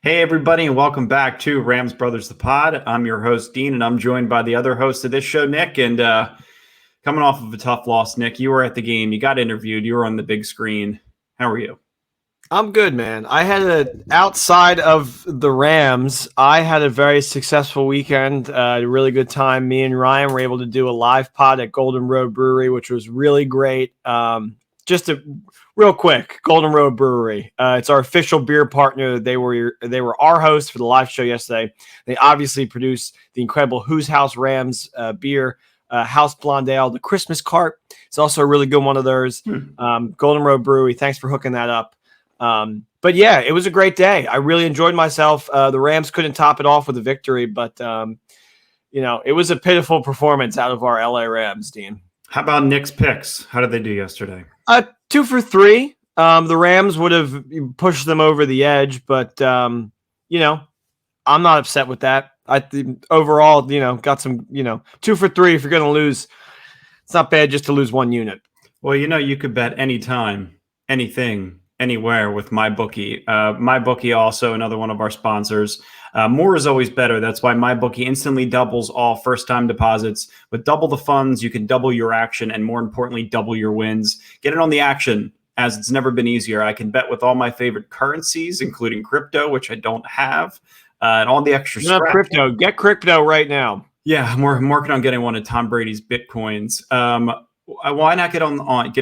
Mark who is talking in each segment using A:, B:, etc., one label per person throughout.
A: Hey, everybody, and welcome back to Rams Brothers, the pod. I'm your host, Dean, and I'm joined by the other host of this show, Nick. And coming off of a tough loss, Nick, you were at the game. You got interviewed. You were on the big screen. How are you?
B: I'm good, man. Outside of the Rams, I had a very successful weekend, a really good time. Me and Ryan were able to do a live pod at Golden Road Brewery, which was really great. Real quick, Golden Road Brewery. It's our official beer partner. They were our hosts for the live show yesterday. They obviously produce the incredible Who's House Rams beer, House Blonde Ale, the Christmas Cart. It's also a really good one of theirs. Golden Road Brewery. Thanks for hooking that up. But yeah, it was a great day. I really enjoyed myself. The Rams couldn't top it off with a victory, but it was a pitiful performance out of our LA Rams, Dean.
A: How about Nick's picks? How did they do yesterday?
B: 2 for 3. The Rams would have pushed them over the edge, but I'm not upset with that. I think overall, got some, 2 for 3. If you're going to lose, it's not bad just to lose one unit.
A: Well, you could bet anytime, anything, anywhere with MyBookie. MyBookie, also another one of our sponsors. More is always better. That's why MyBookie instantly doubles all first-time deposits. With double the funds, you can double your action and, more importantly, double your wins. Get in on the action, as it's never been easier. I can bet with all my favorite currencies, including crypto, which I don't have, and all the extra
B: stuff. Crypto. Get crypto right now.
A: Yeah, I'm working on getting one of Tom Brady's Bitcoins. Why not get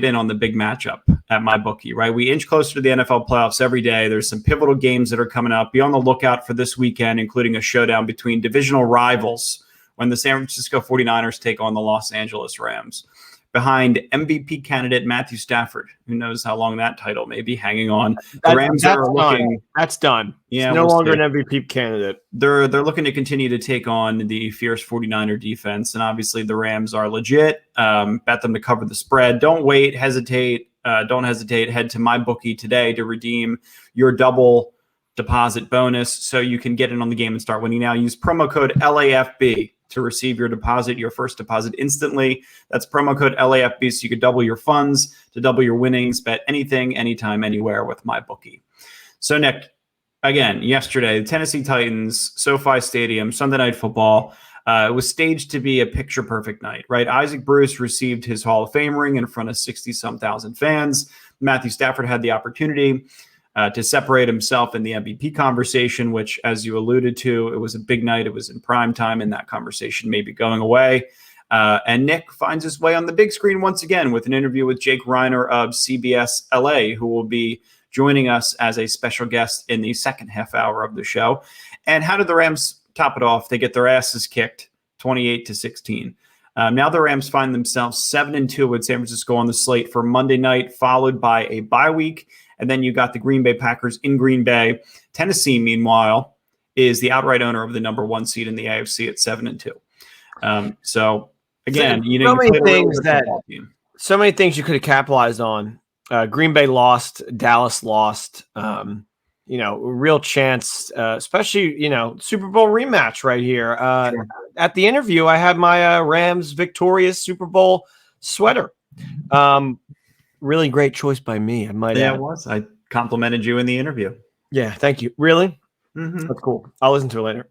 A: in on the big matchup at MyBookie, right? We inch closer to the NFL playoffs every day. There's some pivotal games that are coming up. Be on the lookout for this weekend, including a showdown between divisional rivals when the San Francisco 49ers take on the Los Angeles Rams. Behind MVP candidate Matthew Stafford, who knows how long that title may be hanging on. The Rams are looking.
B: That's done.
A: Yeah,
B: it's no longer an MVP candidate.
A: They're looking to continue to take on the fierce 49er defense, and obviously the Rams are legit. Bet them to cover the spread. Don't wait. Hesitate. Don't hesitate. Head to MyBookie today to redeem your double deposit bonus so you can get in on the game and start winning now. Use promo code LAFB to receive your first deposit instantly. That's promo code LAFB so you can double your funds, to double your winnings. Bet anything, anytime, anywhere with MyBookie. So, Nick, again, yesterday, the Tennessee Titans, SoFi Stadium, Sunday Night Football. It was staged to be a picture-perfect night, right? Isaac Bruce received his Hall of Fame ring in front of 60-some thousand fans. Matthew Stafford had the opportunity to separate himself in the MVP conversation, which, as you alluded to, it was a big night. It was in prime time, and that conversation may be going away. And Nick finds his way on the big screen once again with an interview with Jake Reiner of CBS LA, who will be joining us as a special guest in the second half hour of the show. And how did the Rams top it off? They get their asses kicked 28-16. Now the Rams find themselves 7-2 with San Francisco on the slate for Monday night, followed by a bye week. And then you got the Green Bay Packers in Green Bay. Tennessee, meanwhile, is the outright owner of the number 1 seed in the AFC at 7-2. So again,
B: so many things you could have capitalized on. Green Bay lost, Dallas lost. Real chance, especially Super Bowl rematch right here. Sure. At the interview, I had my Rams victorious Super Bowl sweater. Really great choice by me. I might add.
A: It was. I complimented you in the interview.
B: Yeah, thank you. Really?
A: Mm-hmm.
B: That's cool. I'll listen to it later.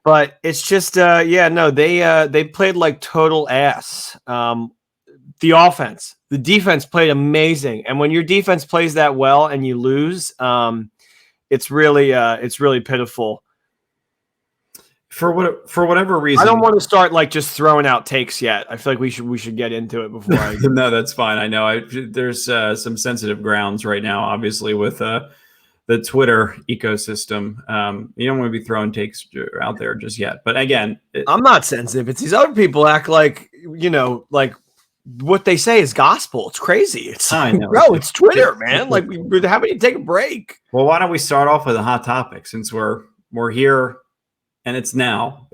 B: But it's just, they played like total ass. The offense, the defense played amazing, and when your defense plays that well and you lose, it's really pitiful.
A: For whatever reason,
B: I don't want to start just throwing out takes yet. I feel like we should get into it before I.
A: No, that's fine. I know there's some sensitive grounds right now, obviously with the Twitter ecosystem. You don't want to be throwing takes out there just yet. But again,
B: I'm not sensitive. It's these other people act like what they say is gospel. It's crazy.
A: I know.
B: Bro, it's Twitter, man. How about you take a break?
A: Well, why don't we start off with a hot topic since we're here. And it's Sean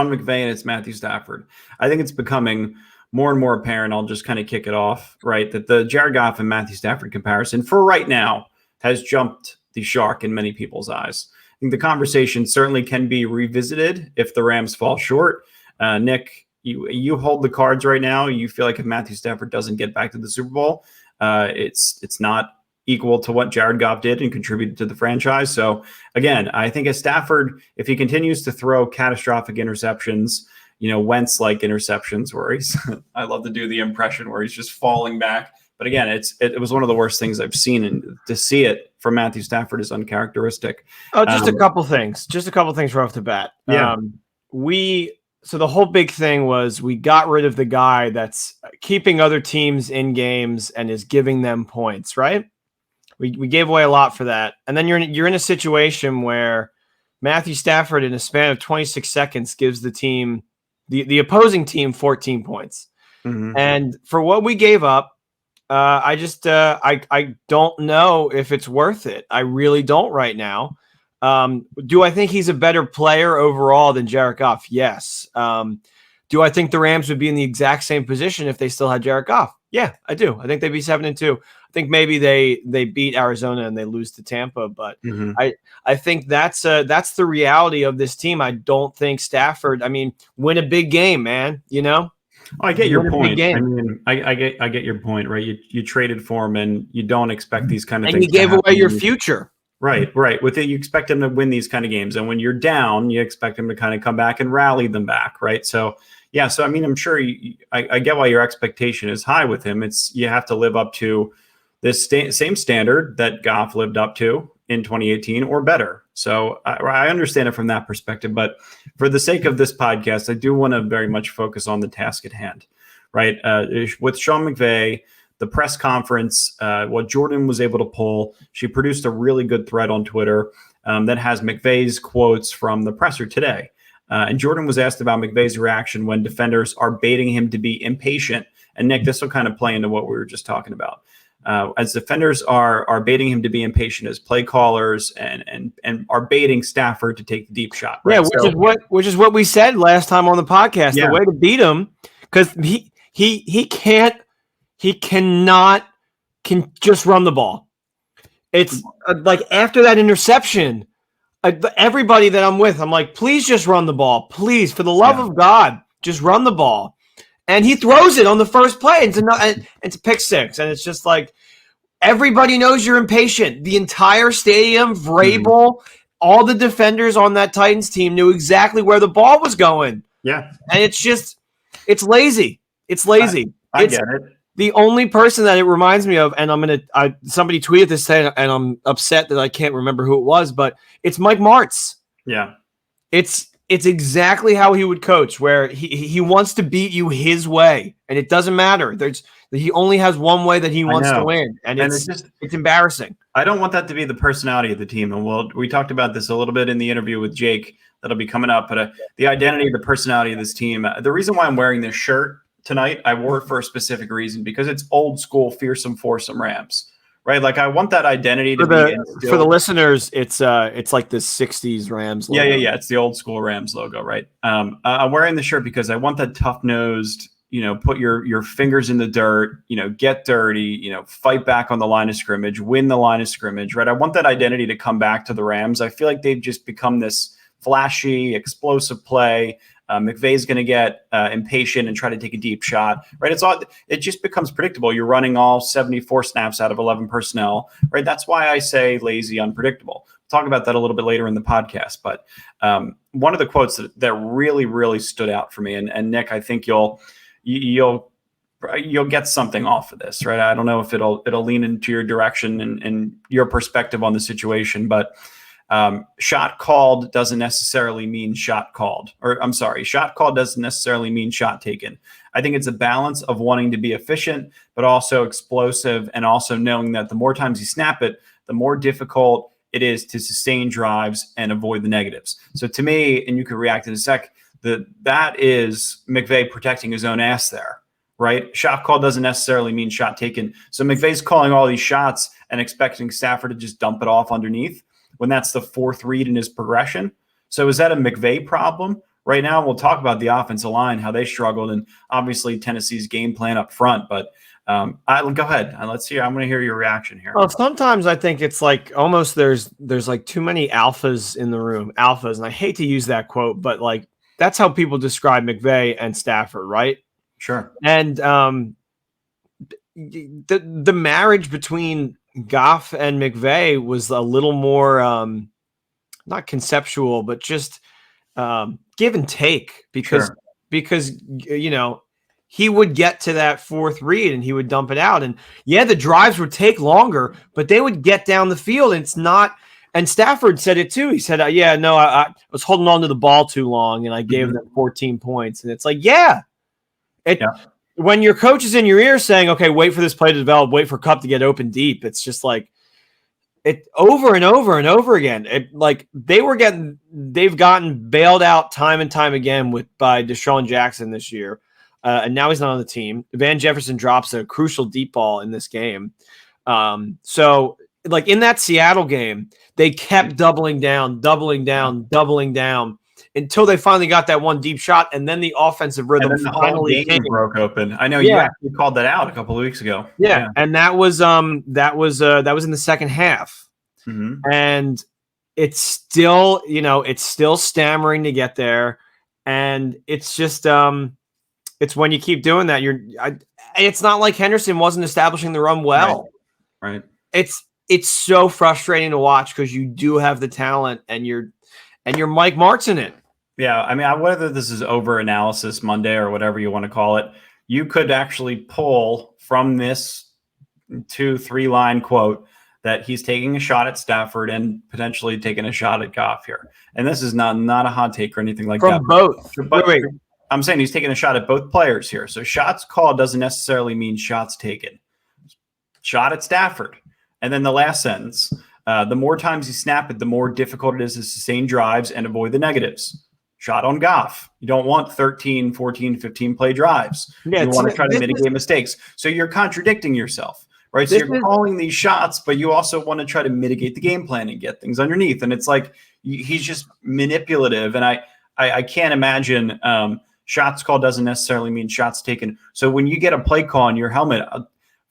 A: McVay and it's Matthew Stafford. I think it's becoming more and more apparent. I'll just kind of kick it off, right? That the Jared Goff and Matthew Stafford comparison for right now has jumped the shark in many people's eyes. I think the conversation certainly can be revisited if the Rams fall short. Nick, you hold the cards right now. You feel like if Matthew Stafford doesn't get back to the Super Bowl, it's not equal to what Jared Goff did and contributed to the franchise. So again, I think as Stafford, if he continues to throw catastrophic interceptions, Wentz-like interceptions where he's, I love to do the impression where he's just falling back. But again, it was one of the worst things I've seen, and to see it from Matthew Stafford is uncharacteristic.
B: Oh, just a couple things. Just a couple things right off the bat.
A: Yeah.
B: So the whole big thing was we got rid of the guy that's keeping other teams in games and is giving them points, right? We gave away a lot for that. And then you're in a situation where Matthew Stafford in a span of 26 seconds gives the team, the opposing team, 14 points. Mm-hmm. And for what we gave up, I don't know if it's worth it. I really don't right now. Do I think he's a better player overall than Jared Goff? Yes. Do I think the Rams would be in the exact same position if they still had Jared Goff? Yeah, I do. I think they'd be 7-2. I think maybe they beat Arizona and they lose to Tampa, but I think that's the reality of this team. I don't think Stafford. Win a big game, man.
A: I get your point. I get your point, right? You traded for him, and you don't expect these kind of things.
B: And you gave away your future.
A: Right. With it, you expect him to win these kind of games, and when you're down, you expect him to kind of come back and rally them back, right? So, yeah. So, I'm sure I get why your expectation is high with him. It's you have to live up to this same standard that Goff lived up to in 2018 or better. So I understand it from that perspective, but for the sake of this podcast, I do want to very much focus on the task at hand, right? With Sean McVay, the press conference, what Jordan was able to pull, she produced a really good thread on Twitter that has McVay's quotes from the presser today. And Jordan was asked about McVay's reaction when defenders are baiting him to be impatient. And Nick, this will kind of play into what we were just talking about. As defenders are baiting him to be impatient as play callers and are baiting Stafford to take the deep shot. Right?
B: Yeah, which is what we said last time on the podcast. Yeah. The way to beat him, because he cannot just run the ball. It's like after that interception, everybody that I'm with, I'm like, please just run the ball. Please, for the love of God, just run the ball. And he throws it on the first play. It's a pick six. And it's just like, everybody knows you're impatient. The entire stadium, Vrabel, all the defenders on that Titans team knew exactly where the ball was going.
A: Yeah.
B: And it's lazy. It's lazy.
A: I get it.
B: The only person that it reminds me of, and somebody tweeted this today, and I'm upset that I can't remember who it was, but it's Mike Martz.
A: Yeah.
B: It's exactly how he would coach, where he wants to beat you his way, and it doesn't matter. He only has one way that he wants to win, and it's embarrassing.
A: I don't want that to be the personality of the team, and we talked about this a little bit in the interview with Jake that'll be coming up. But the identity, the personality of this team. The reason why I'm wearing this shirt tonight, I wore it for a specific reason because it's old school, fearsome, foursome Rams. Right, like I want that identity to be
B: for the listeners. It's like this '60s Rams logo.
A: Yeah. It's the old school Rams logo, right? I'm wearing the shirt because I want that tough nosed, put your fingers in the dirt, get dirty, fight back on the line of scrimmage, win the line of scrimmage, right? I want that identity to come back to the Rams. I feel like they've just become this flashy, explosive play. McVay's going to get impatient and try to take a deep shot, right? It just becomes predictable. You're running all 74 snaps out of 11 personnel, right? That's why I say lazy, unpredictable. We'll talk about that a little bit later in the podcast. But one of the quotes that really, really stood out for me, and Nick, I think you'll get something off of this, right? I don't know if it'll lean into your direction and your perspective on the situation, but shot called doesn't necessarily mean shot called, shot called doesn't necessarily mean shot taken. I think it's a balance of wanting to be efficient, but also explosive, and also knowing that the more times you snap it, the more difficult it is to sustain drives and avoid the negatives. So to me, and you can react in a sec, that is McVay protecting his own ass there, right? Shot call doesn't necessarily mean shot taken. So McVay's calling all these shots and expecting Stafford to just dump it off underneath, when that's the fourth read in his progression. So is that a McVay problem? Right now, we'll talk about the offensive line, how they struggled, and obviously Tennessee's game plan up front. But go ahead. Let's hear. I'm going to hear your reaction here.
B: Well, sometimes I think it's like almost there's like too many alphas in the room. Alphas, and I hate to use that quote, but like that's how people describe McVay and Stafford, right?
A: Sure.
B: And the marriage between Goff and McVay was a little more not conceptual, but just give and take because he would get to that fourth read and he would dump it out. And the drives would take longer, but they would get down the field. And it's not. And Stafford said it too. He said, I was holding on to the ball too long and I gave them 14 points. And it's like, when your coach is in your ear saying, okay, wait for this play to develop, wait for Kupp to get open deep. It's just like it over and over and over again. They've gotten bailed out time and time again by Deshaun Jackson this year. And now he's not on the team. Van Jefferson drops a crucial deep ball in this game. So in that Seattle game, they kept doubling down until they finally got that one deep shot, and then the offensive rhythm finally
A: broke open. I know you actually called that out a couple of weeks ago.
B: Yeah, and that was in the second half, and it's still stammering to get there, and it's just it's when you keep doing that it's not like Henderson wasn't establishing the run well.
A: Right.
B: It's so frustrating to watch because you do have the talent and you're Mike Martz in it.
A: Yeah, I mean, whether this is over-analysis Monday or whatever you want to call it, you could actually pull from this 2-3 line quote that he's taking a shot at Stafford and potentially taking a shot at Goff here. And this is not a hot take or anything like that.
B: From both.
A: But wait. I'm saying he's taking a shot at both players here. So shots called doesn't necessarily mean shots taken. Shot at Stafford. And then the last sentence, the more times you snap it, the more difficult it is to sustain drives and avoid the negatives. Shot on Goff. You don't want 13, 14, 15 play drives. You want to try to mitigate mistakes. So you're contradicting yourself, right? So you're calling these shots, but you also want to try to mitigate the game plan and get things underneath. And it's like he's just manipulative. And I can't imagine shots called doesn't necessarily mean shots taken. So when you get a play call on your helmet,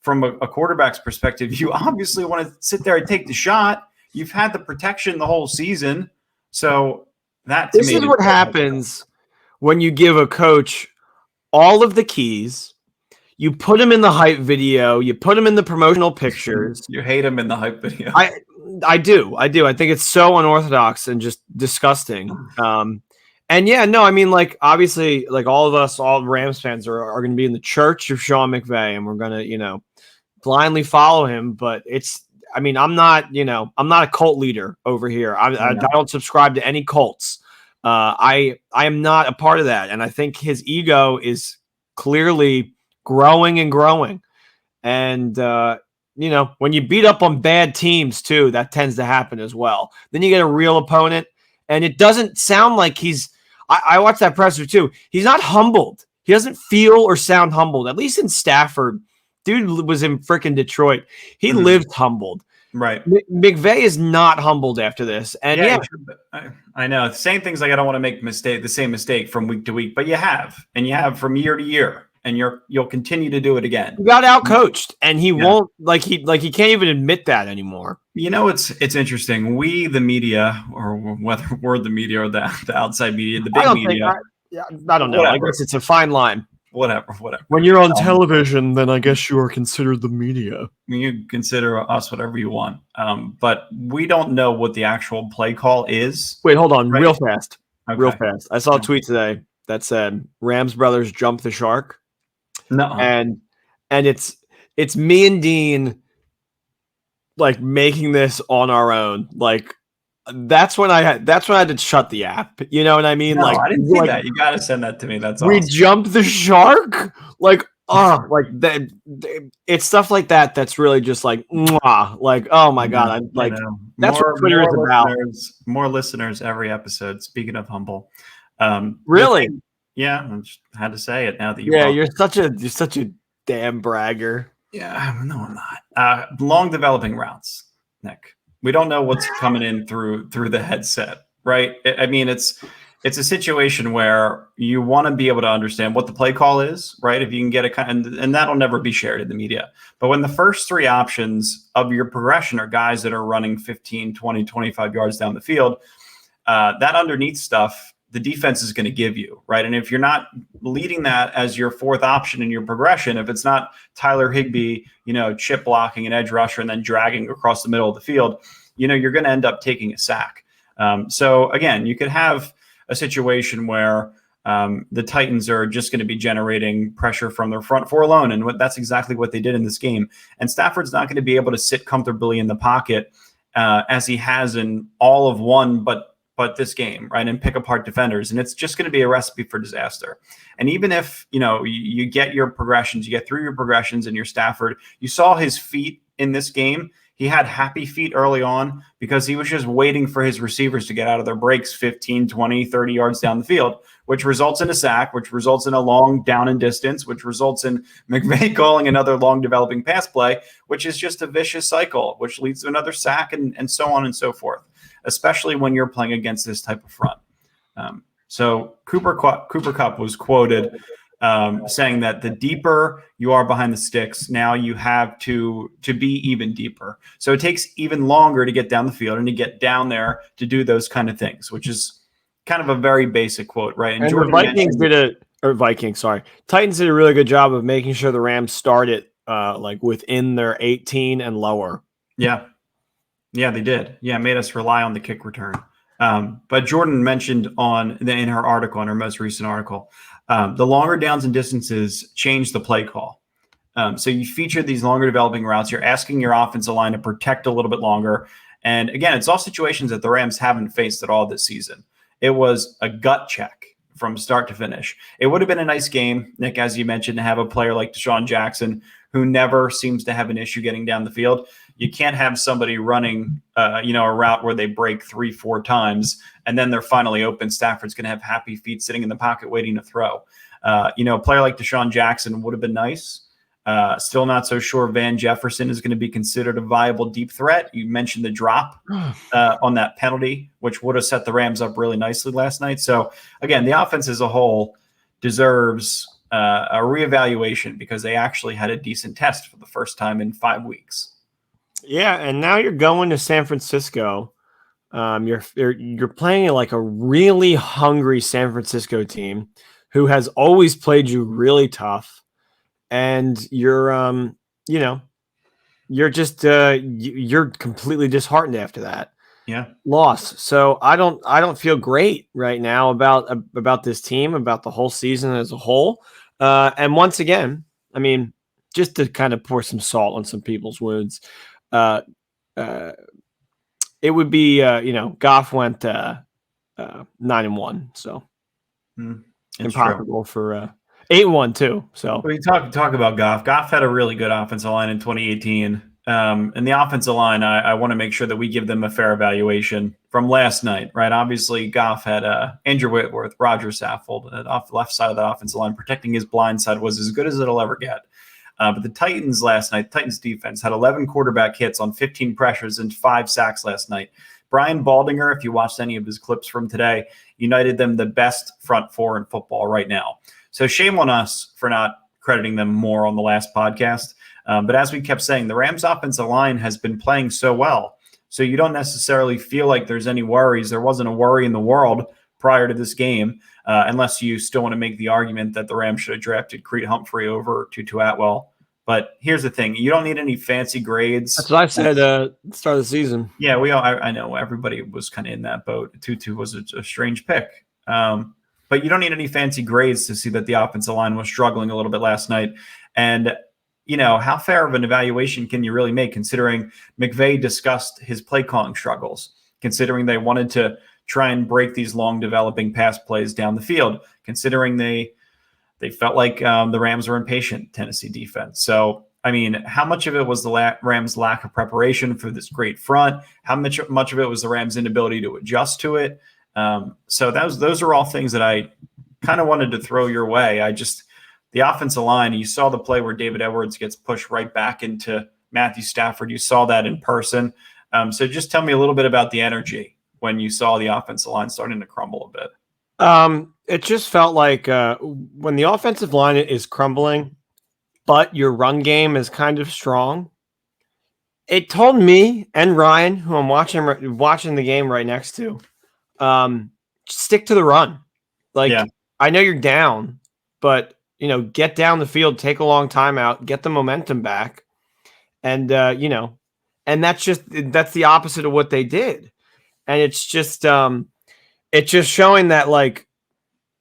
A: from a quarterback's perspective, you obviously want to sit there and take the shot. You've had the protection the whole season. So this
B: is what happens when you give a coach all of the keys. You put him in the hype video. You put him in the promotional pictures.
A: You hate him in the hype video.
B: I do. I think it's so unorthodox and just disgusting. Obviously, all of us, all Rams fans are going to be in the church of Sean McVay, and we're going to, blindly follow him. But I'm not a cult leader over here. I don't subscribe to any cults. I am not a part of that. And I think his ego is clearly growing and growing. And, when you beat up on bad teams too, that tends to happen as well. Then you get a real opponent, and it doesn't sound like I watched that presser too. He's not humbled. He doesn't feel or sound humbled, at least in Stafford. Dude was in freaking Detroit. He lived humbled.
A: Right.
B: McVay is not humbled after this. And
A: I know. Same things like I don't want to make the same mistake from week to week, but you have from year to year, and you'll continue to do it again.
B: He got outcoached, and he won't he can't even admit that anymore.
A: It's interesting. We, the media, or whether we're the media or the outside media, the big media.
B: I don't know. Whatever. I guess it's a fine line.
A: Whatever.
B: When you're on television, then I guess you are considered the media.
A: You consider us whatever you want. But we don't know what the actual play call is.
B: Wait, hold on. Right? Real fast. I saw a tweet today that said Rams brothers jump the shark.
A: No.
B: And it's me and Dean making this on our own. That's when I had to shut the app. You know what I mean?
A: No, I didn't see that. You got to send that to me. That's awesome.
B: We jumped the shark. That. It's stuff like that. That's really just mwah. Oh my God. That's what Twitter is about.
A: More listeners every episode. Speaking of humble,
B: really?
A: Yeah. I just had to say it now that
B: you're such a damn bragger.
A: Yeah. No, I'm not. Long developing routes, Nick. We don't know what's coming in through the headset, right? It's a situation where you want to be able to understand what the play call is, right? If you can get and that'll never be shared in the media. But when the first three options of your progression are guys that are running 15, 20, 25 yards down the field, that underneath stuff the defense is going to give you, right? And if you're not leading that as your fourth option in your progression, if it's not Tyler Higbee, chip blocking an edge rusher and then dragging across the middle of the field, you're going to end up taking a sack. So again, you could have a situation where the Titans are just going to be generating pressure from their front four alone. And that's exactly what they did in this game. And Stafford's not going to be able to sit comfortably in the pocket as he has in all of one, but this game, right, and pick apart defenders. And it's just going to be a recipe for disaster. And even if, you get your progressions, you get through your progressions in your Stafford, you saw his feet in this game. He had happy feet early on because he was just waiting for his receivers to get out of their breaks 15, 20, 30 yards down the field, which results in a sack, which results in a long down and distance, which results in McVay calling another long developing pass play, which is just a vicious cycle, which leads to another sack and so on and so forth, especially when you're playing against this type of front. So Cooper Kupp was quoted saying that the deeper you are behind the sticks, now you have to be even deeper. So it takes even longer to get down the field and to get down there to do those kind of things, which is kind of a very basic quote, right?
B: And the Titans did a really good job of making sure the Rams started like within their 18 and lower.
A: Yeah, they did. Yeah, made us rely on the kick return. But Jordan mentioned in her article, in her most recent article, the longer downs and distances change the play call. So you feature these longer developing routes. You're asking your offensive line to protect a little bit longer. And again, it's all situations that the Rams haven't faced at all this season. It was a gut check from start to finish. It would have been a nice game, Nick, as you mentioned, to have a player like Deshaun Jackson, who never seems to have an issue getting down the field. You can't have somebody running, a route where they break 3-4 times and then they're finally open. Stafford's going to have happy feet sitting in the pocket waiting to throw. A player like Deshaun Jackson would have been nice. Still not so sure Van Jefferson is going to be considered a viable deep threat. You mentioned the drop on that penalty, which would have set the Rams up really nicely last night. So, again, the offense as a whole deserves a reevaluation because they actually had a decent test for the first time in 5 weeks.
B: Yeah, and now you're going to San Francisco. You're playing like a really hungry San Francisco team who has always played you really tough. And you're completely disheartened after that loss. So I don't feel great right now about this team, about the whole season as a whole. And once again, I mean, just to kind of pour some salt on some people's wounds, it would be Goff went 9-1, so impossible for 8-1 too. So
A: we talk about Goff. Goff had a really good offensive line in 2018. And the offensive line, I want to make sure that we give them a fair evaluation from last night, right? Obviously, Goff had Andrew Whitworth, Roger Saffold, off the left side of the offensive line. Protecting his blind side was as good as it'll ever get. But the Titans last night, Titans defense had 11 quarterback hits on 15 pressures and 5 sacks last night. Brian Baldinger, if you watched any of his clips from today, united them the best front four in football right now. So shame on us for not crediting them more on the last podcast. But as we kept saying, the Rams offensive line has been playing so well. So you don't necessarily feel like there's any worries. There wasn't a worry in the world prior to this game, unless you still want to make the argument that the Rams should have drafted Creed Humphrey over Tutu Atwell. But here's the thing. You don't need any fancy grades.
B: That's what I said at the start of the season.
A: Yeah, I know everybody was kind of in that boat. Tutu was a strange pick. But you don't need any fancy grades to see that the offensive line was struggling a little bit last night. And, how fair of an evaluation can you really make considering McVay discussed his play calling struggles, considering they wanted to try and break these long developing pass plays down the field, considering they felt like the Rams were impatient, Tennessee defense. So, I mean, how much of it was the Rams' lack of preparation for this great front? How much of it was the Rams' inability to adjust to it? So those are all things that I kind of wanted to throw your way. The offensive line, you saw the play where David Edwards gets pushed right back into Matthew Stafford. You saw that in person. So just tell me a little bit about the energy when you saw the offensive line starting to crumble a bit.
B: It just felt like when the offensive line is crumbling, but your run game is kind of strong, it told me and Ryan, who I'm watching the game right next to, stick to the run. Like,
A: Yeah.
B: I know you're down, but get down the field, take a long time out, get the momentum back. And, and that's the opposite of what they did. And it's just showing that like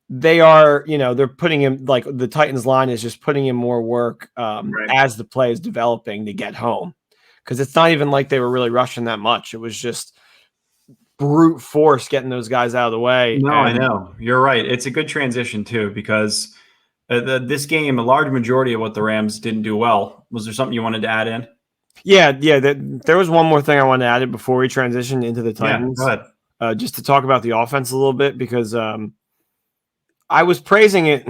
B: they are, they're putting him, like the Titans line is just putting in more work
A: Right.
B: as the play is developing to get home. Cause it's not even like they were really rushing that much. It was just brute force getting those guys out of the way.
A: No, I know. You're right. It's a good transition too, because this game, a large majority of what the Rams didn't do well. Was there something you wanted to add in?
B: Yeah. There was one more thing I wanted to add it before we transitioned into the Titans.
A: Yeah, go ahead.
B: Just to talk about the offense a little bit, because I was praising it.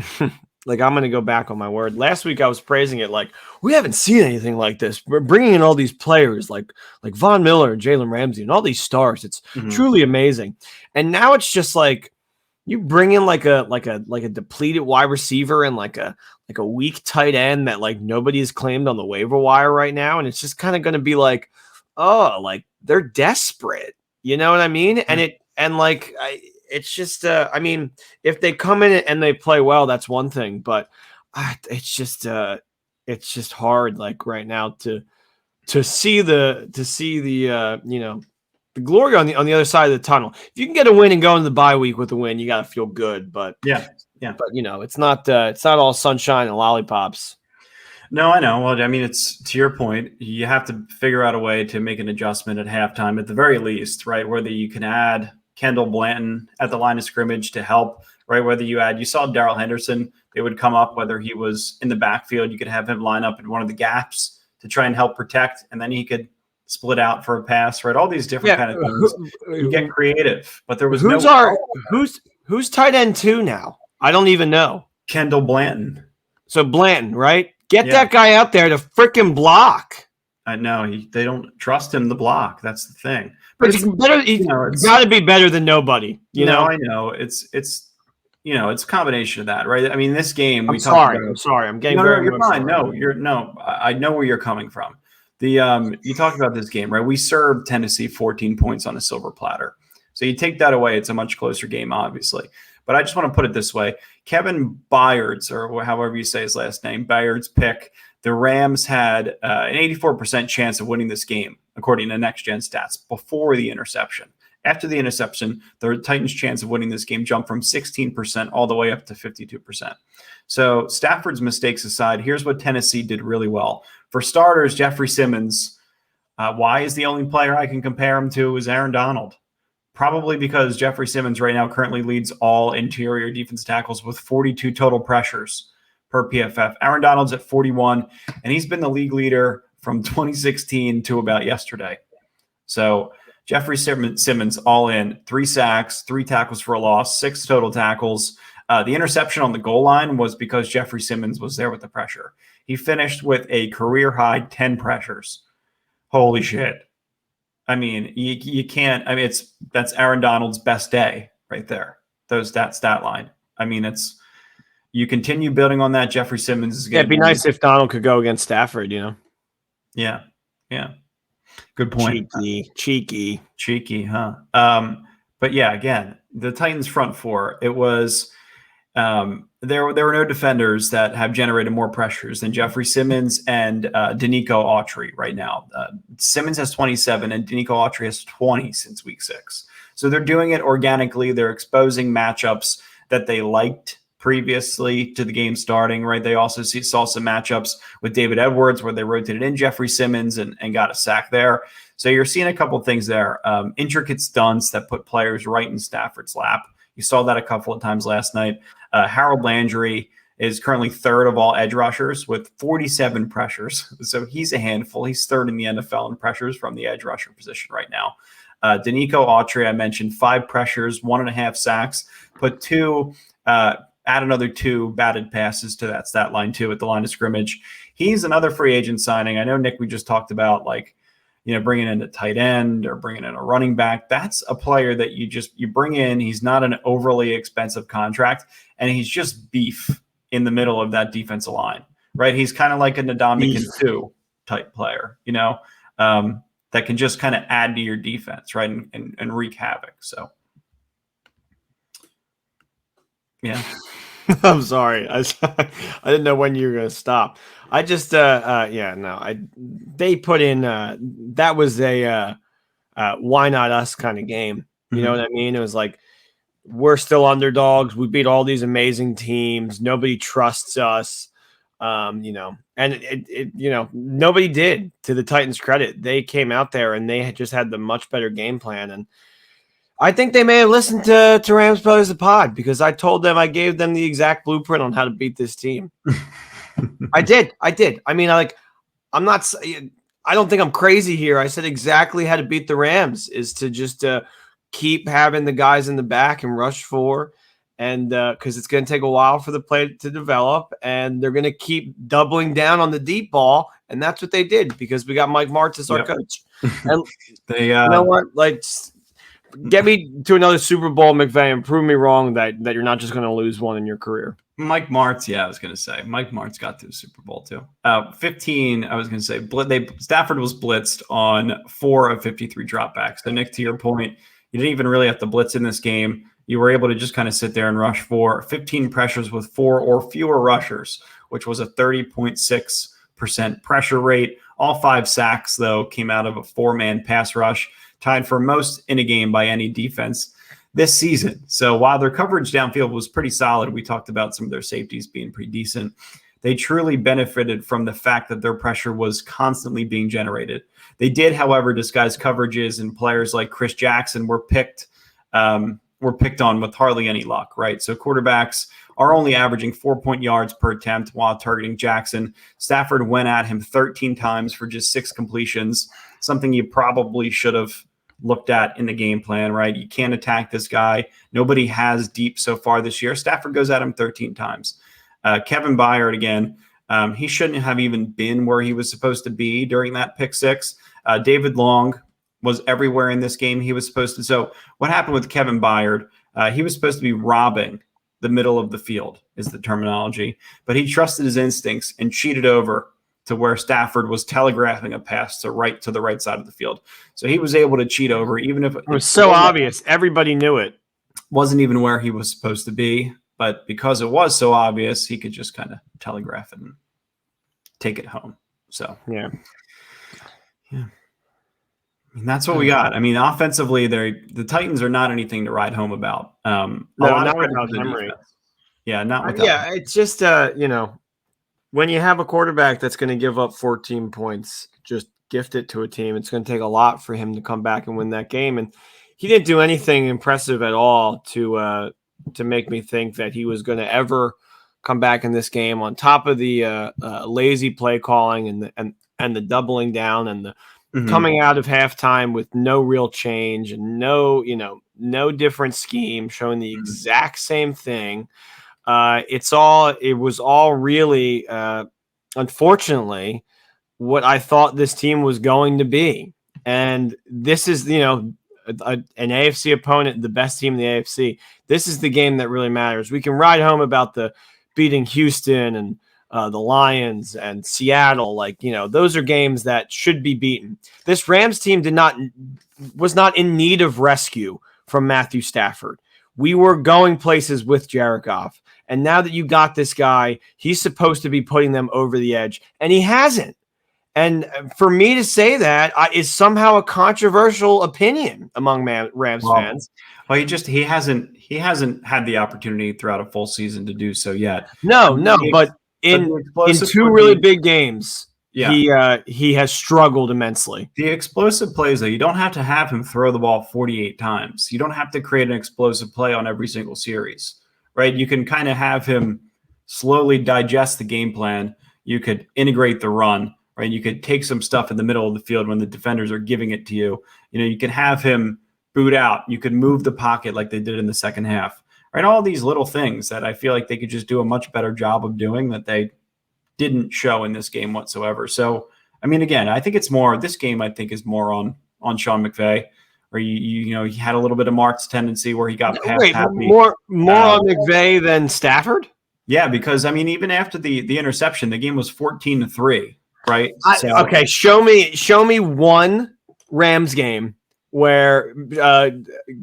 B: Like, I'm going to go back on my word. Last week, I was praising it like, we haven't seen anything like this. We're bringing in all these players like Von Miller and Jalen Ramsey and all these stars. It's truly amazing. And now it's just like you bring in like a depleted wide receiver and like a weak tight end that like nobody has claimed on the waiver wire right now. And it's just kind of going to be like, oh, like they're desperate. You know what I mean? It's just, I mean, if they come in and they play well, that's one thing, but it's just hard, like right now to see the the glory on the other side of the tunnel. If you can get a win and go into the bye week with a win, you got to feel good, but but it's not all sunshine and lollipops.
A: No, I know. Well, I mean, it's to your point. You have to figure out a way to make an adjustment at halftime, at the very least, right? Whether you can add Kendall Blanton at the line of scrimmage to help, right? Whether you saw Darrell Henderson, they would come up, whether he was in the backfield, you could have him line up in one of the gaps to try and help protect, and then he could split out for a pass, right? All these different kind of things. You get creative, but there was
B: who's tight end 2 now? I don't even know.
A: Kendall Blanton.
B: So Blanton, right? Get that guy out there to freaking block.
A: I know they don't trust him to block. That's the thing.
B: But it's better. It's got to be better than nobody. You know,
A: I know it's it's a combination of that, right? I mean, this game.
B: I'm sorry. I'm getting very.
A: You're fine. I know where you're coming from. You talked about this game, right? We served Tennessee 14 points on a silver platter. So you take that away, it's a much closer game, obviously. But I just want to put it this way: Kevin Byard's, or however you say his last name, Byard's pick. The Rams had an 84% chance of winning this game, according to Next Gen Stats, before the interception. After the interception, the Titans' chance of winning this game jumped from 16% all the way up to 52%. So Stafford's mistakes aside, here's what Tennessee did really well. For starters, Jeffery Simmons, why is the only player I can compare him to is Aaron Donald? Probably because Jeffery Simmons right now currently leads all interior defense tackles with 42 total pressures per PFF. Aaron Donald's at 41, and he's been the league leader from 2016 to about yesterday. So Jeffery Simmons all in, 3 sacks, 3 tackles for a loss, 6 total tackles. The interception on the goal line was because Jeffery Simmons was there with the pressure. He finished with a career-high 10 pressures. Holy shit. I mean, you can't – I mean, that's Aaron Donald's best day right there, that stat line. I mean, it's – you continue building on that. Jeffery Simmons is going
B: it'd be nice if Donald could go against Stafford, you know?
A: Yeah. Good point. Cheeky, huh? But yeah, again, the Titans front four, it was there were no defenders that have generated more pressures than Jeffery Simmons and Dene Autry right now. Simmons has 27 and Dene Autry has 20 since week 6. So they're doing it organically. They're exposing matchups that they liked previously to the game starting, right? They also saw some matchups with David Edwards where they rotated in Jeffery Simmons and got a sack there. So you're seeing a couple of things there. Intricate stunts that put players right in Stafford's lap. You saw that a couple of times last night. Harold Landry is currently 3rd of all edge rushers with 47 pressures. So he's a handful. He's 3rd in the NFL in pressures from the edge rusher position right now. Dene Autry, I mentioned, 5 pressures, 1.5 sacks, put 2 add another 2 batted passes to that stat line too at the line of scrimmage. He's another free agent signing. I know, Nick, we just talked about bringing in a tight end or bringing in a running back. That's a player that you bring in. He's not an overly expensive contract, and he's just beef in the middle of that defensive line, right? He's kind of like a Ndamukong 2 type player, that can just kind of add to your defense, right, and wreak havoc. So. Yeah.
B: I'm sorry. I didn't know when you were going to stop. I just, they put in, that was a why not us kind of game. You know what I mean? It was like, we're still underdogs. We beat all these amazing teams. Nobody trusts us. And nobody did. To the Titans' credit, they came out there and they just had the much better game plan. And I think they may have listened to Rams Brothers the pod, because I told them, I gave them the exact blueprint on how to beat this team. I did. I mean, I don't think I'm crazy here. I said exactly how to beat the Rams is to just keep having the guys in the back and rush for, and because it's going to take a while for the play to develop, and they're going to keep doubling down on the deep ball, and that's what they did, because we got Mike Martz as our coach. And
A: they,
B: you know what? Like, get me to another Super Bowl, McVay, and prove me wrong that you're not just going to lose one in your career.
A: Mike Martz, I was going to say. Mike Martz got to the Super Bowl, too. 15, I was going to say, Stafford was blitzed on 4 of 53 dropbacks. So, Nick, to your point, you didn't even really have to blitz in this game. You were able to just kind of sit there and rush for 15 pressures with 4 or fewer rushers, which was a 30.6% pressure rate. All 5 sacks, though, came out of a 4-man pass rush, tied for most in a game by any defense this season. So while their coverage downfield was pretty solid, we talked about some of their safeties being pretty decent. They truly benefited from the fact that their pressure was constantly being generated. They did, however, disguise coverages, and players like Chris Jackson were picked on with hardly any luck, right? So quarterbacks are only averaging 4 yards per attempt while targeting Jackson. Stafford went at him 13 times for just 6 completions, something you probably should have looked at in the game plan, right? You can't attack this guy. Nobody has deep so far this year. Stafford goes at him 13 times. Kevin Byard, again, he shouldn't have even been where he was supposed to be during that pick 6. David Long was everywhere in this game. He was supposed to. So what happened with Kevin Byard? He was supposed to be robbing the middle of the field, is the terminology, but he trusted his instincts and cheated over to where Stafford was telegraphing a pass to the right side of the field. So he was able to cheat over, even if
B: it was so obvious. Everybody knew it.
A: Wasn't even where he was supposed to be. But because it was so obvious, he could just kind of telegraph it and take it home. So, yeah. I mean, that's what we got. I mean, offensively, the Titans are not anything to write home about.
B: No, not without Henry.
A: Yeah, not without.
B: It's just, when you have a quarterback that's going to give up 14 points, just gift it to a team. It's going to take a lot for him to come back and win that game. And he didn't do anything impressive at all to make me think that he was going to ever come back in this game, on top of the lazy play calling and the doubling down and the coming out of halftime with no real change and no different scheme, showing the exact same thing. It was all really, unfortunately, what I thought this team was going to be. And this is, an AFC opponent, the best team in the AFC. This is the game that really matters. We can ride home about the beating Houston and the Lions and Seattle. Those are games that should be beaten. This Rams team was not in need of rescue from Matthew Stafford. We were going places with Jared Goff. And now that you got this guy, he's supposed to be putting them over the edge, and he hasn't. And for me to say that is somehow a controversial opinion among Rams fans.
A: Well, he hasn't had the opportunity throughout a full season to do so yet.
B: No, but in 2 really big games, he has struggled immensely.
A: The explosive plays, though, you don't have to have him throw the ball 48 times. You don't have to create an explosive play on every single series. Right, you can kind of have him slowly digest the game plan. You could integrate the run, right? You could take some stuff in the middle of the field when the defenders are giving it to you. You could have him boot out. You could move the pocket like they did in the second half, right? All these little things that I feel like they could just do a much better job of doing that they didn't show in this game whatsoever. So, I mean, again, I think this game is more on Sean McVay. Or he had a little bit of Mark's tendency where he got past happy.
B: More on McVay than Stafford?
A: Yeah, because even after the interception, the game was 14-3, right?
B: Okay, show me one Rams game where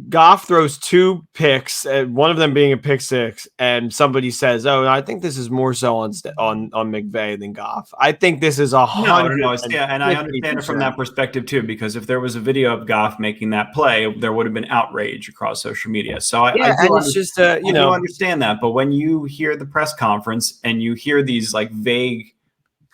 B: Goff throws 2 picks, one of them being a pick six, and somebody says, "Oh, I think this is more so on McVay than Goff." I think this is
A: No. Yeah, and I understand it from that perspective too, because if there was a video of Goff making that play, there would have been outrage across social media. So I do understand that. But when you hear the press conference and you hear these like vague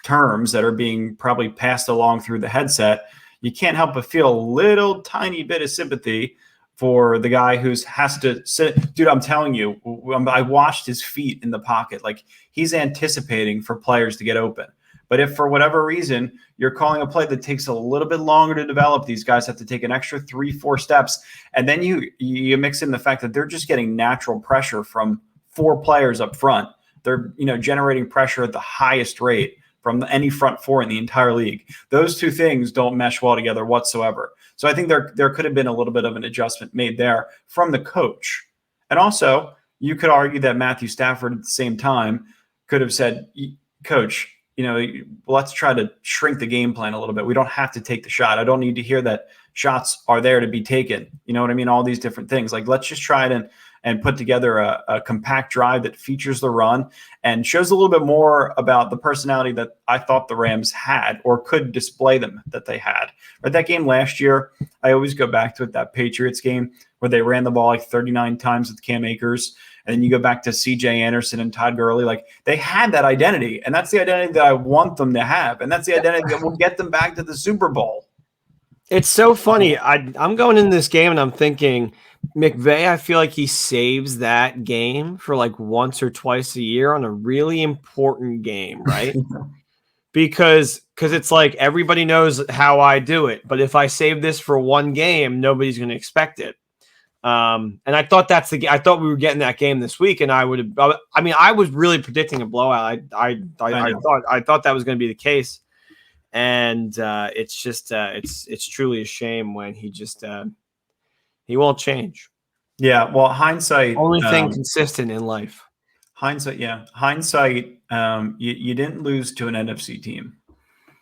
A: terms that are being probably passed along through the headset, you can't help but feel a little tiny bit of sympathy for the guy has to sit. Dude, I'm telling you, I watched his feet in the pocket. Like, he's anticipating for players to get open. But if for whatever reason you're calling a play that takes a little bit longer to develop, these guys have to take an extra 3-4 steps. And then you mix in the fact that they're just getting natural pressure from 4 players up front. They're, generating pressure at the highest rate from any front 4 in the entire league. Those 2 things don't mesh well together whatsoever. So I think there could have been a little bit of an adjustment made there from the coach. And also, you could argue that Matthew Stafford at the same time could have said, "Coach, let's try to shrink the game plan a little bit. We don't have to take the shot. I don't need to hear that shots are there to be taken." You know what I mean? All these different things. Like, let's just try it and put together a compact drive that features the run and shows a little bit more about the personality that I thought the Rams had, or could display them that they had. But that game last year, I always go back to it, that Patriots game where they ran the ball like 39 times with Cam Akers. And then you go back to C.J. Anderson and Todd Gurley. Like, they had that identity, and that's the identity that I want them to have. And that's the identity that will get them back to the Super Bowl.
B: It's so funny. I'm going in this game and I'm thinking, McVay, I feel like he saves that game for like once or twice a year on a really important game, right? because it's like everybody knows how I do it. But if I save this for one game, nobody's going to expect it. And I thought I thought we were getting that game this week, and I was really predicting a blowout. I thought that was going to be the case. And it's just it's truly a shame when he just he won't change.
A: Yeah, well, hindsight,
B: only thing consistent in life.
A: Hindsight. You didn't lose to an NFC team,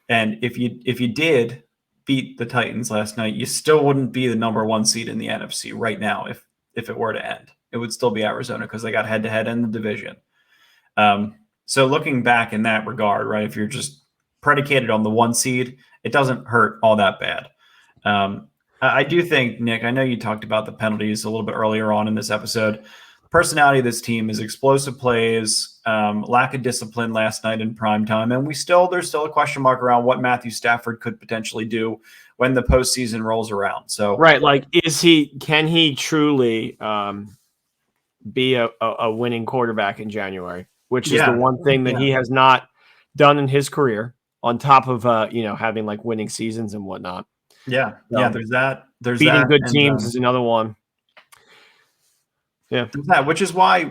A: and if you did beat the Titans last night, you still wouldn't be the number 1 seed in the NFC right now. If it were to end, it would still be Arizona, because they got head to head in the division. So looking back in that regard, right, if you're just predicated on the 1 seed, it doesn't hurt all that bad. I do think, Nick, I know you talked about the penalties a little bit earlier on in this episode. The personality of this team is explosive plays, lack of discipline last night in prime time, and there's still a question mark around what Matthew Stafford could potentially do when the postseason rolls around. So,
B: right, like, can he truly be a winning quarterback in January, which is the one thing that he has not done in his career, on top of having like winning seasons and whatnot.
A: Yeah, there's that. There's
B: beating
A: that,
B: good teams is another one. Yeah,
A: which is why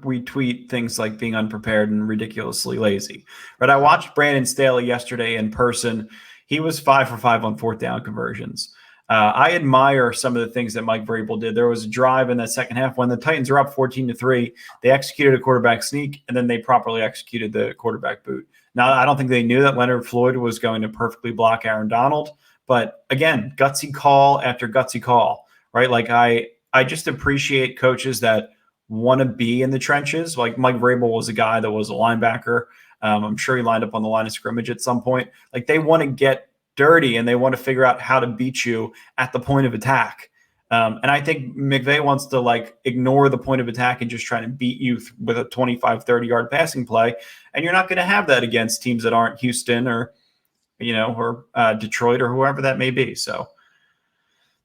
A: we tweet things like being unprepared and ridiculously lazy. But I watched Brandon Staley yesterday in person. He was 5 for 5 on 4th down conversions. I admire some of the things that Mike Vrabel did. There was a drive in that second half when the Titans were up 14-3. They executed a quarterback sneak, and then they properly executed the quarterback boot. Now, I don't think they knew that Leonard Floyd was going to perfectly block Aaron Donald. But again, gutsy call after gutsy call, right? Like, I just appreciate coaches that want to be in the trenches. Like, Mike Vrabel was a guy that was a linebacker. I'm sure he lined up on the line of scrimmage at some point. Like, they want to get dirty, and they want to figure out how to beat you at the point of attack. And I think McVay wants to like ignore the point of attack and just try to beat you with a 25, 30-yard passing play. And you're not going to have that against teams that aren't Houston or Detroit or whoever that may be. So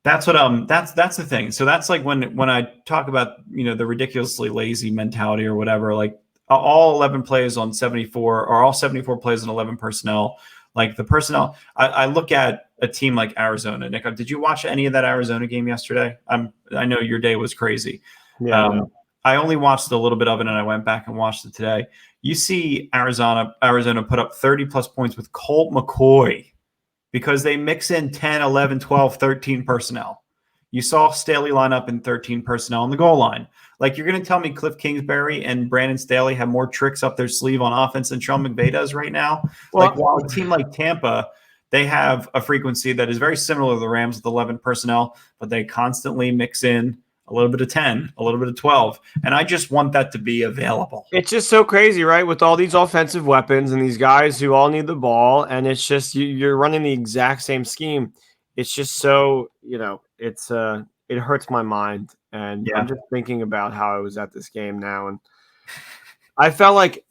A: that's what that's the thing. So that's like when I talk about the ridiculously lazy mentality or whatever, like all 11 plays on 74 or all 74 plays on 11 personnel. Like the personnel, I look at a team like Arizona. Nick, did you watch any of that Arizona game yesterday? I know your day was crazy.
B: Yeah.
A: I only watched a little bit of it, and I went back and watched it today. You see Arizona put up 30-plus points with Colt McCoy because they mix in 10, 11, 12, 13 personnel. You saw Staley line up in 13 personnel on the goal line. Like, you're going to tell me Cliff Kingsbury and Brandon Staley have more tricks up their sleeve on offense than Sean McVay does right now? Well, like, while a team like Tampa, they have a frequency that is very similar to the Rams with 11 personnel, but they constantly mix in a little bit of 10, a little bit of 12. And I just want that to be available.
B: It's just so crazy, right? With all these offensive weapons and these guys who all need the ball, and it's just you're running the exact same scheme. It's just so, it hurts my mind. And I'm just thinking about how I was at this game now. And I felt like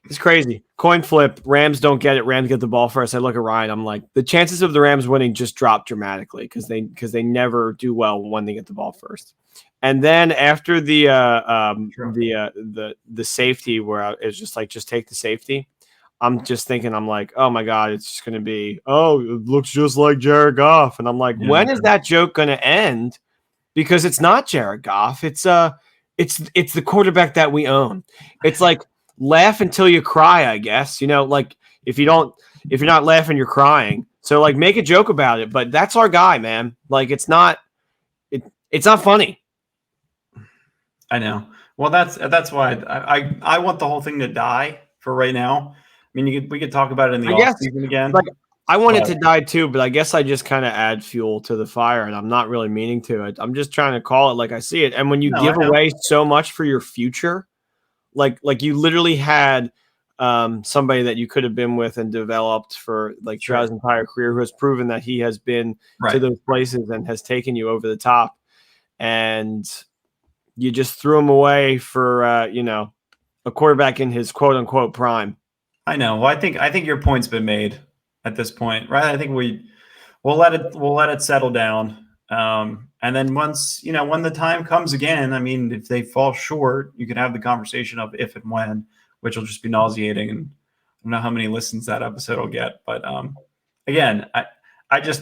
B: it's crazy. Coin flip. Rams don't get it. Rams get the ball first. I look at Ryan. I'm like, the chances of the Rams winning just drop dramatically because they never do well when they get the ball first. And then after the safety where it's just like, just take the safety. I'm just thinking, I'm like, oh my God, it's just going to be, oh, it looks just like Jared Goff. And I'm like, when is that joke going to end? Because it's not Jared Goff. It's the quarterback that we own. It's like, laugh until you cry, I guess. Like if you're not laughing, you're crying. So like make a joke about it. But that's our guy, man. Like it's not funny.
A: I know. Well, that's why I want the whole thing to die for right now. I mean, we could talk about it in the offseason again.
B: Like I want it to die too, but I guess I just kind of add fuel to the fire, and I'm not really meaning to. I'm just trying to call it like I see it. And when you give away so much for your future. Like you literally had somebody that you could have been with and developed for like throughout his entire career, who has proven that he has been to those places and has taken you over the top, and you just threw him away for a quarterback in his quote unquote prime.
A: I know. Well, I think your point's been made at this point, right? I think we'll let it settle down. And then once, when the time comes again, I mean, if they fall short, you can have the conversation of if and when, which will just be nauseating. And I don't know how many listens that episode will get. But again,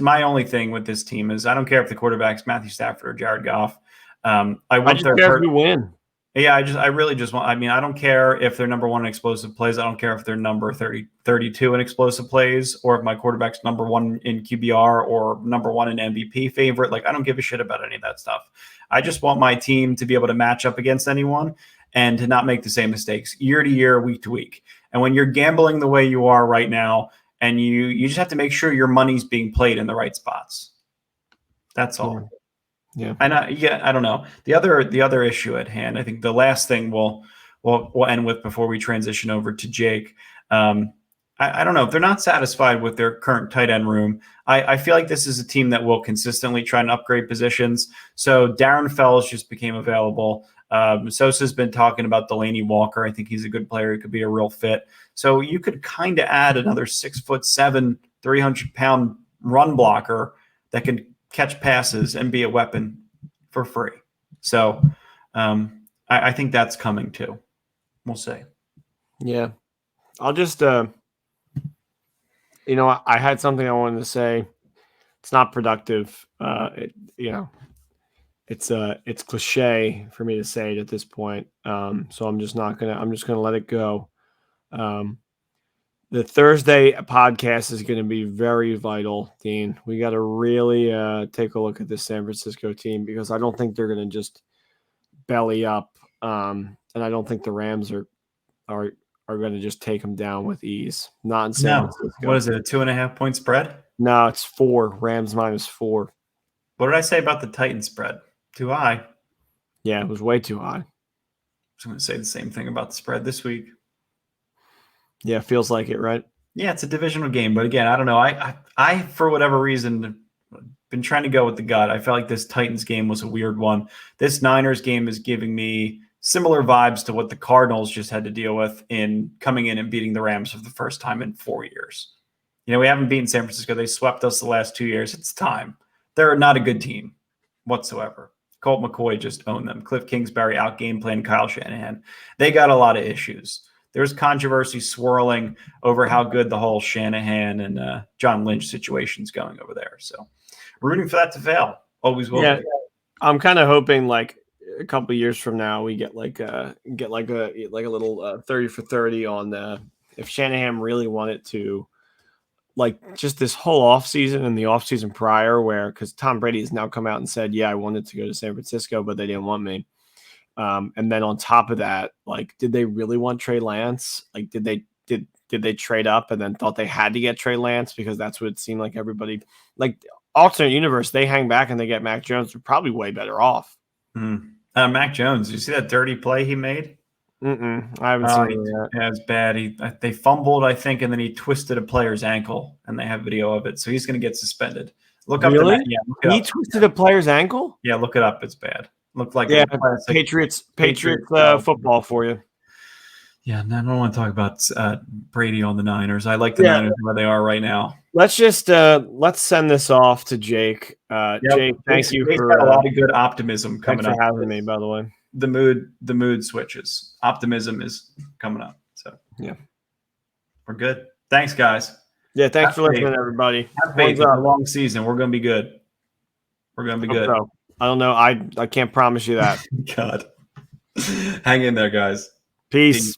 A: my only thing with this team is I don't care if the quarterback's Matthew Stafford or Jared Goff. I
B: just care if we win.
A: Yeah, I really just want, I don't care if they're number one in explosive plays. I don't care if they're number 32 in explosive plays, or if my quarterback's number one in QBR or number one in MVP favorite. Like, I don't give a shit about any of that stuff. I just want my team to be able to match up against anyone and to not make the same mistakes year to year, week to week. And when you're gambling the way you are right now, and you just have to make sure your money's being played in the right spots. That's all.
B: Yeah.
A: And I don't know. The other issue at hand, I think the last thing we'll end with before we transition over to Jake. I don't know if they're not satisfied with their current tight end room. I feel like this is a team that will consistently try and upgrade positions. So Darren Fells just became available. Sosa's been talking about Delaney Walker. I think he's a good player. He could be a real fit. So you could kind of add another 6'7", 300-pound run blocker that can catch passes and be a weapon for free. So I think that's coming too. We'll see. Yeah.
B: I'll just, I had something I wanted to say. It's not productive. It's cliche for me to say it at this point. So I'm just going to let it go. The Thursday podcast is going to be very vital, Dean. We got to really take a look at this San Francisco team, because I don't think they're going to just belly up, and I don't think the Rams are going to just take them down with ease. Not in San Francisco.
A: What is it? A 2.5 point spread?
B: No, it's 4. Rams -4.
A: What did I say about the Titans spread? Too high.
B: Yeah, it was way too high.
A: I was going to say the same thing about the spread this week.
B: Yeah, feels like it, right?
A: Yeah, it's a divisional game, but again, I don't know. I for whatever reason been trying to go with the gut. I felt like this Titans game was a weird one. This Niners game is giving me similar vibes to what the Cardinals just had to deal with in coming in and beating the Rams for the first time in 4 years. We haven't beaten San Francisco. They swept us the last 2 years. It's time. They're not a good team whatsoever. Colt McCoy just owned them. Cliff Kingsbury out game plan Kyle Shanahan. They got a lot of issues. There's controversy swirling over how good the whole Shanahan and John Lynch situation's going over there. So rooting for that to fail. Always will.
B: Yeah, I'm kind of hoping like a couple of years from now we get a little 30 for 30 on if Shanahan really wanted to, like, just this whole offseason and the offseason prior, because Tom Brady has now come out and said, yeah, I wanted to go to San Francisco, but they didn't want me. And then on top of that, like, did they really want Trey Lance? Like, did did they trade up and then thought they had to get Trey Lance because that's what it seemed like everybody like alternate universe. They hang back and they get Mac Jones. They're probably way better off.
A: Mac Jones, you see that dirty play he made?
B: I haven't seen it yet.
A: Yeah, it's bad. They fumbled, I think, and then he twisted a player's ankle, and they have video of it. So he's going to get suspended. Look up
B: really?
A: Yeah,
B: he twisted a player's ankle?
A: Yeah, look it up. It's bad. Looked like
B: Patriots football for you.
A: Yeah, I don't want to talk about Brady on the Niners. I like the Niners where they are right now.
B: Let's just let's send this off to Jake. Jake, thank you for
A: a lot of good optimism coming up.
B: Thanks for having me, by the way.
A: The mood switches. Optimism is coming up. So
B: yeah,
A: we're good. Thanks, guys.
B: Yeah, thanks for listening, everybody.
A: Have faith. It's a long season. We're going to be good. We're going to be good.
B: So. I don't know. I can't promise you that.
A: God, hang in there, guys.
B: Peace.